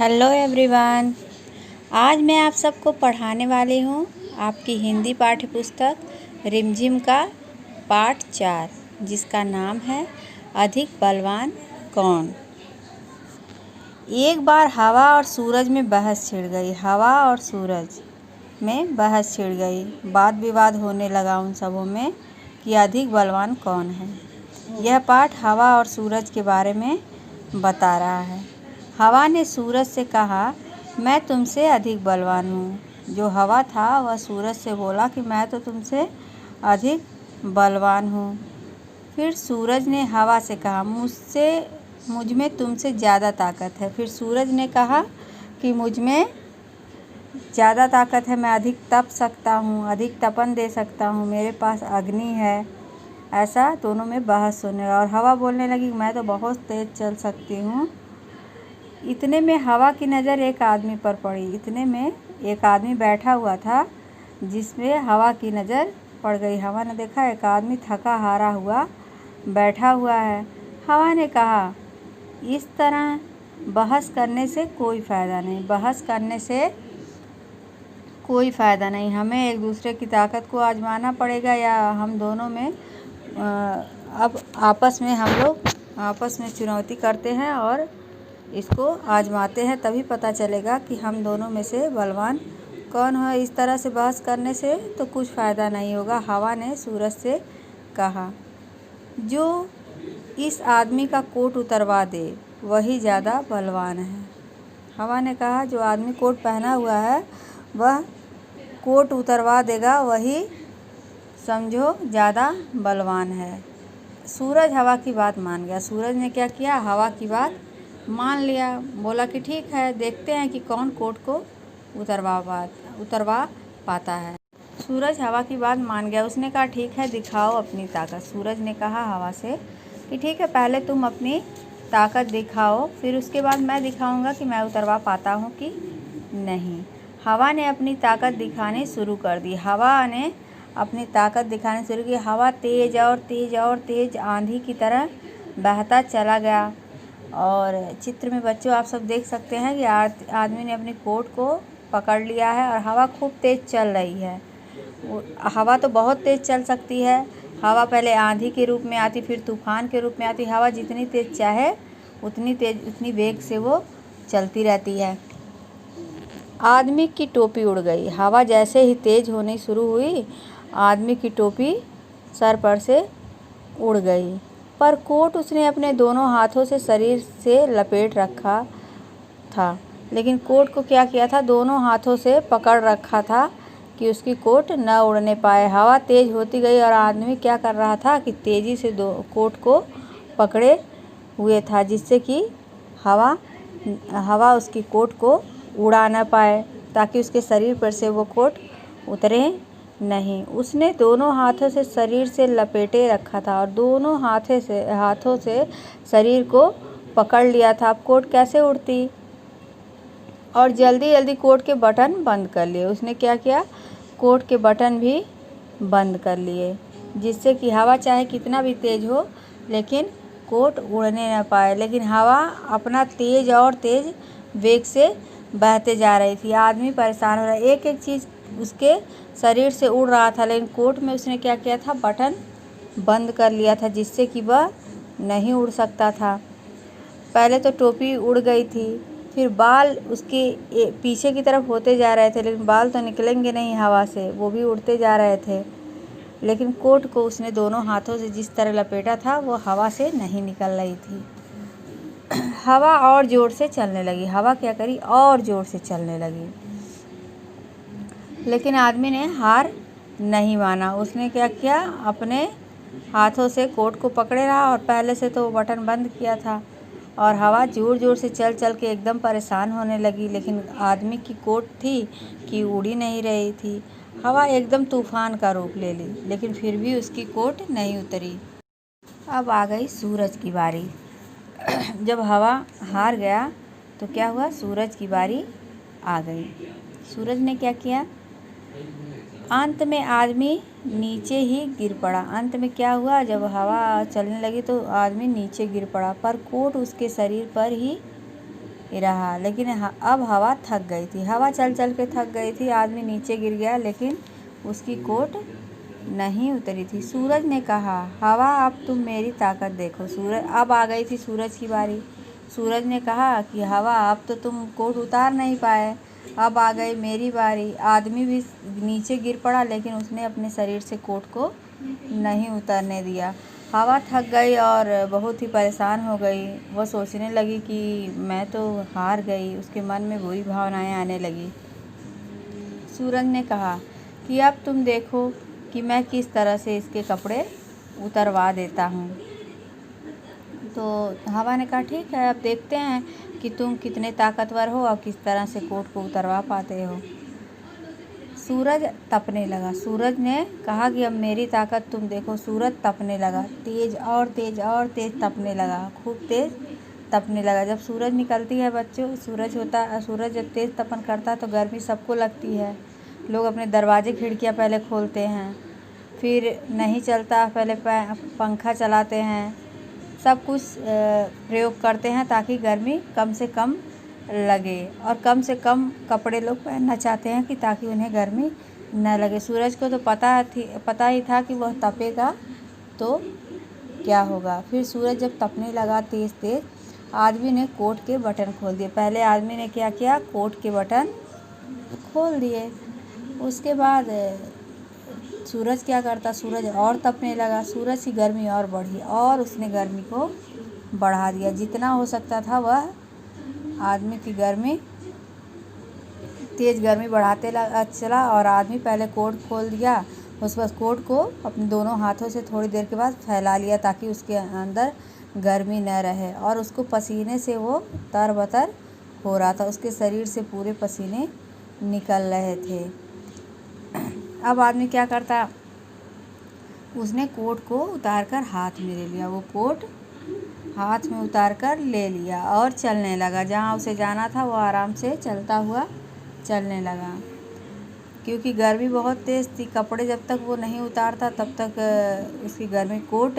Hello everyone. आज मैं आप सबको पढ़ाने वाली हूँ आपकी हिंदी पाठ्य पुस्तक रिमझिम का पाठ 4, जिसका नाम है अधिक बलवान कौन। एक बार हवा और सूरज में बहस छिड़ गई। हवा और सूरज में बहस छिड़ गई। वाद विवाद होने लगा उन सबों में कि अधिक बलवान कौन है। यह पाठ हवा और सूरज के बारे में बता रहा है। हवा ने सूरज से कहा, मैं तुमसे अधिक बलवान हूँ। जो हवा था वह सूरज से बोला कि मैं तो तुमसे अधिक बलवान हूँ। फिर सूरज ने हवा से कहा, मुझ में तुमसे ज़्यादा ताकत है। फिर सूरज ने कहा कि मुझ में ज़्यादा ताकत है, मैं अधिक तप सकता हूँ, अधिक तपन दे सकता हूँ, मेरे पास अग्नि है। ऐसा दोनों में बहस होने लगा और हवा बोलने लगी, मैं तो बहुत तेज़ चल सकती हूँ। इतने में हवा की नज़र एक आदमी पर पड़ी। इतने में एक आदमी बैठा हुआ था जिसमें हवा की नज़र पड़ गई। हवा ने देखा एक आदमी थका हारा हुआ बैठा हुआ है। हवा ने कहा, इस तरह बहस करने से कोई फ़ायदा नहीं। बहस करने से कोई फ़ायदा नहीं। हमें एक दूसरे की ताकत को आजमाना पड़ेगा, या हम दोनों में अब हम लोग आपस में चुनौती करते हैं और इसको आजमाते हैं, तभी पता चलेगा कि हम दोनों में से बलवान कौन है। इस तरह से बहस करने से तो कुछ फ़ायदा नहीं होगा। हवा ने सूरज से कहा, जो इस आदमी का कोट उतरवा दे वही ज़्यादा बलवान है। हवा ने कहा, जो आदमी कोट पहना हुआ है वह कोट उतरवा देगा, वही समझो ज़्यादा बलवान है। सूरज हवा की बात मान गया। सूरज ने क्या किया, हवा की बात मान लिया। बोला कि ठीक है, देखते हैं कि कौन कोट को उतरवा पाता है। सूरज हवा की बात मान गया। उसने कहा, ठीक है, दिखाओ अपनी ताकत। सूरज ने कहा हवा से कि ठीक है, पहले तुम अपनी ताकत दिखाओ, फिर उसके बाद मैं दिखाऊंगा कि मैं उतरवा पाता हूँ कि नहीं। हवा ने अपनी ताकत दिखानी शुरू कर दी। हवा ने अपनी ताकत दिखानी शुरू की। हवा तेज़ और तेज़ और तेज़ आंधी की तरह बहता चला गया। और चित्र में बच्चों आप सब देख सकते हैं कि आदमी ने अपनी कोट को पकड़ लिया है और हवा खूब तेज़ चल रही है। हवा तो बहुत तेज़ चल सकती है। हवा पहले आंधी के रूप में आती, फिर तूफान के रूप में आती। हवा जितनी तेज़ चाहे उतनी वेग से वो चलती रहती है। आदमी की टोपी उड़ गई। हवा जैसे ही तेज़ होनी शुरू हुई, आदमी की टोपी सर पर से उड़ गई, पर कोट उसने अपने दोनों हाथों से शरीर से लपेट रखा था। लेकिन कोट को क्या किया था, दोनों हाथों से पकड़ रखा था कि उसकी कोट न उड़ने पाए। हवा तेज़ होती गई और आदमी क्या कर रहा था कि तेज़ी से कोट को पकड़े हुए था, जिससे कि हवा उसकी कोट को उड़ा न पाए, ताकि उसके शरीर पर से वो कोट उतरे नहीं। उसने दोनों हाथों से शरीर से लपेटे रखा था और दोनों हाथों से शरीर को पकड़ लिया था। अब कोट कैसे उड़ती, और जल्दी जल्दी कोट के बटन बंद कर लिए। उसने क्या किया, कोट के बटन भी बंद कर लिए, जिससे कि हवा चाहे कितना भी तेज़ हो लेकिन कोट उड़ने न पाए। लेकिन हवा अपना तेज़ और तेज़ वेग से बहते जा रही थी। आदमी परेशान हो रहा है। एक एक चीज़ उसके शरीर से उड़ रहा था, लेकिन कोट में उसने क्या किया था, बटन बंद कर लिया था, जिससे कि वह नहीं उड़ सकता था। पहले तो टोपी उड़ गई थी, फिर बाल उसके पीछे की तरफ होते जा रहे थे, लेकिन बाल तो निकलेंगे नहीं हवा से, वो भी उड़ते जा रहे थे। लेकिन कोट को उसने दोनों हाथों से जिस तरह लपेटा था, वो हवा से नहीं निकल रही थी। हवा और ज़ोर से चलने लगी। हवा क्या करी, और ज़ोर से चलने लगी। लेकिन आदमी ने हार नहीं माना। उसने क्या किया, अपने हाथों से कोट को पकड़े रहा और पहले से तो बटन बंद किया था, और हवा ज़ोर ज़ोर से चल चल के एकदम परेशान होने लगी। लेकिन आदमी की कोट थी कि उड़ ही नहीं रही थी। हवा एकदम तूफान का रूप ले ली, लेकिन फिर भी उसकी कोट नहीं उतरी। अब आ गई सूरज की बारी। जब हवा हार गया तो क्या हुआ, सूरज की बारी आ गई। सूरज ने क्या किया, अंत में आदमी नीचे ही गिर पड़ा। अंत में क्या हुआ, जब हवा चलने लगी तो आदमी नीचे गिर पड़ा, पर कोट उसके शरीर पर ही रहा, लेकिन अब हवा थक गई थी। हवा चल चल के थक गई थी। आदमी नीचे गिर गया, लेकिन उसकी कोट नहीं उतरी थी। सूरज ने कहा, हवा अब तुम मेरी ताकत देखो। सूरज अब आ गई थी सूरज की बारी। सूरज ने कहा कि हवा अब तो तुम कोट उतार नहीं पाए, अब आ गई मेरी बारी। आदमी भी नीचे गिर पड़ा, लेकिन उसने अपने शरीर से कोट को नहीं उतरने दिया। हवा थक गई और बहुत ही परेशान हो गई। वह सोचने लगी कि मैं तो हार गई। उसके मन में बुरी भावनाएं आने लगी। सूरज ने कहा कि अब तुम देखो कि मैं किस तरह से इसके कपड़े उतरवा देता हूँ। तो हवा ने कहा, ठीक है, अब देखते हैं कि तुम कितने ताकतवर हो और किस तरह से कोट को उतरवा पाते हो। सूरज तपने लगा। सूरज ने कहा कि अब मेरी ताकत तुम देखो। सूरज तपने लगा, तेज और तेज और तेज तपने लगा, खूब तेज तपने लगा। जब सूरज निकलती है बच्चों, सूरज जब तेज तपन करता है तो गर्मी सबको लगती है। लोग अपने दरवाजे खिड़कियां पहले खोलते हैं, फिर नहीं चलता पहले पंखा चलाते हैं, सब कुछ प्रयोग करते हैं ताकि गर्मी कम से कम लगे, और कम से कम कपड़े लोग पहनना चाहते हैं कि ताकि उन्हें गर्मी न लगे। सूरज को तो पता ही था कि वह तपेगा तो क्या होगा। फिर सूरज जब तपने लगा तेज तेज, आदमी ने कोट के बटन खोल दिए। पहले आदमी ने क्या किया, कोट के बटन खोल दिए। उसके बाद सूरज क्या करता, सूरज और तपने लगा। सूरज की गर्मी और बढ़ी और उसने गर्मी को बढ़ा दिया। जितना हो सकता था वह आदमी की तेज गर्मी बढ़ाते चला। और आदमी पहले कोट खोल दिया, उस पर कोट को अपने दोनों हाथों से थोड़ी देर के बाद फैला लिया ताकि उसके अंदर गर्मी न रहे। और उसको पसीने से वो तरबतर हो रहा था, उसके शरीर से पूरे पसीने निकल रहे थे। अब आदमी क्या करता, उसने कोट को उतार कर हाथ में ले लिया। वो कोट हाथ में उतार कर ले लिया और चलने लगा। जहाँ उसे जाना था वो आराम से चलता हुआ चलने लगा। क्योंकि गर्मी बहुत तेज़ थी, कपड़े जब तक वो नहीं उतारता तब तक उसकी गर्मी, कोट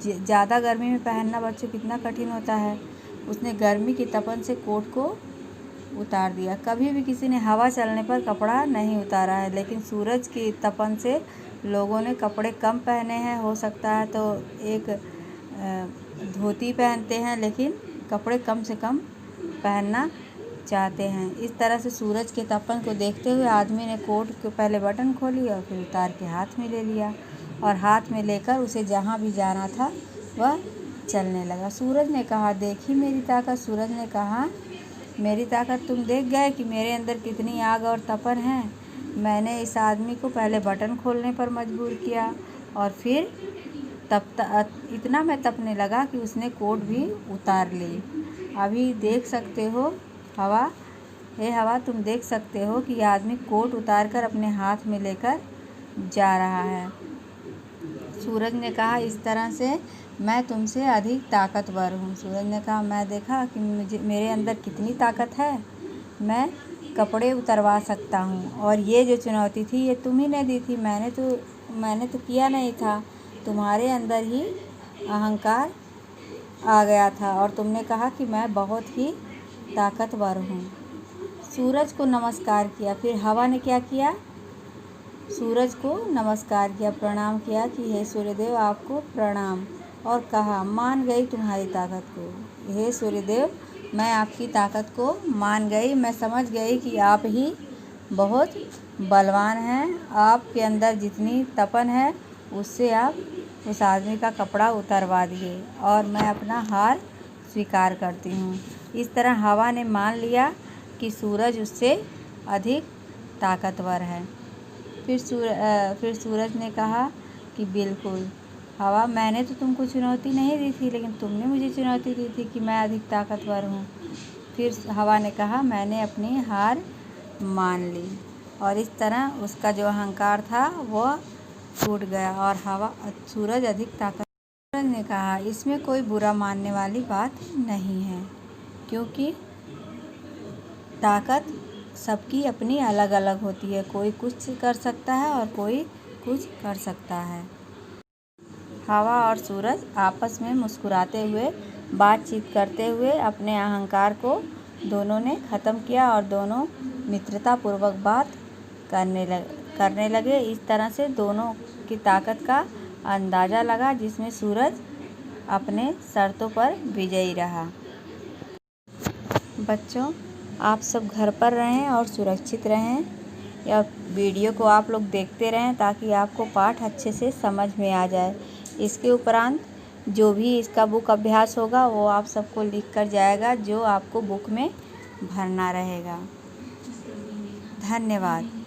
ज़्यादा गर्मी में पहनना बच्चों कितना कठिन होता है। उसने गर्मी की तपन से कोट को उतार दिया। कभी भी किसी ने हवा चलने पर कपड़ा नहीं उतारा है, लेकिन सूरज की तपन से लोगों ने कपड़े कम पहने हैं। हो सकता है तो एक धोती पहनते हैं, लेकिन कपड़े कम से कम पहनना चाहते हैं। इस तरह से सूरज के तपन को देखते हुए आदमी ने कोट के पहले बटन खोली और फिर उतार के हाथ में ले लिया, और हाथ में लेकर उसे जहाँ भी जाना था वह चलने लगा। सूरज ने कहा, देखी मेरी ताकत। सूरज ने कहा, मेरी ताकत तुम देख गए कि मेरे अंदर कितनी आग और तपन है। मैंने इस आदमी को पहले बटन खोलने पर मजबूर किया और फिर इतना मैं तपने लगा कि उसने कोट भी उतार ली। अभी देख सकते हो हवा, हे हवा, तुम देख सकते हो कि यह आदमी कोट उतार कर अपने हाथ में लेकर जा रहा है। सूरज ने कहा, इस तरह से मैं तुमसे अधिक ताकतवर हूँ। सूरज ने कहा, मैं देखा कि मेरे अंदर कितनी ताकत है, मैं कपड़े उतरवा सकता हूँ। और ये जो चुनौती थी ये तुम ही ने दी थी, मैंने तो किया नहीं था। तुम्हारे अंदर ही अहंकार आ गया था और तुमने कहा कि मैं बहुत ही ताकतवर हूँ। सूरज को नमस्कार किया। फिर हवा ने क्या किया, सूरज को नमस्कार किया, प्रणाम किया कि हे सूर्यदेव, आपको प्रणाम, और कहा, मान गई तुम्हारी ताकत को। हे सूर्यदेव, मैं आपकी ताकत को मान गई। मैं समझ गई कि आप ही बहुत बलवान हैं। आपके अंदर जितनी तपन है उससे आप उस आदमी का कपड़ा उतरवा दिए, और मैं अपना हार स्वीकार करती हूँ। इस तरह हवा ने मान लिया कि सूरज उससे अधिक ताकतवर है। फिर सूरज ने कहा कि बिल्कुल हवा, मैंने तो तुमको चुनौती नहीं दी थी, लेकिन तुमने मुझे चुनौती दी थी कि मैं अधिक ताकतवर हूँ। फिर हवा ने कहा, मैंने अपनी हार मान ली, और इस तरह उसका जो अहंकार था वह टूट गया और सूरज अधिक ताकतवर। सूरज ने कहा, इसमें कोई बुरा मानने वाली बात नहीं है, क्योंकि ताकत सबकी अपनी अलग अलग होती है। कोई कुछ कर सकता है और कोई कुछ कर सकता है। हवा और सूरज आपस में मुस्कुराते हुए बातचीत करते हुए अपने अहंकार को दोनों ने ख़त्म किया और दोनों मित्रतापूर्वक बात करने लगे। इस तरह से दोनों की ताकत का अंदाज़ा लगा, जिसमें सूरज अपने शर्तों पर विजयी रहा। बच्चों, आप सब घर पर रहें और सुरक्षित रहें। यह वीडियो को आप लोग देखते रहें ताकि आपको पाठ अच्छे से समझ में आ जाए। इसके उपरांत जो भी इसका बुक अभ्यास होगा वो आप सबको लिख कर जाएगा, जो आपको बुक में भरना रहेगा। धन्यवाद।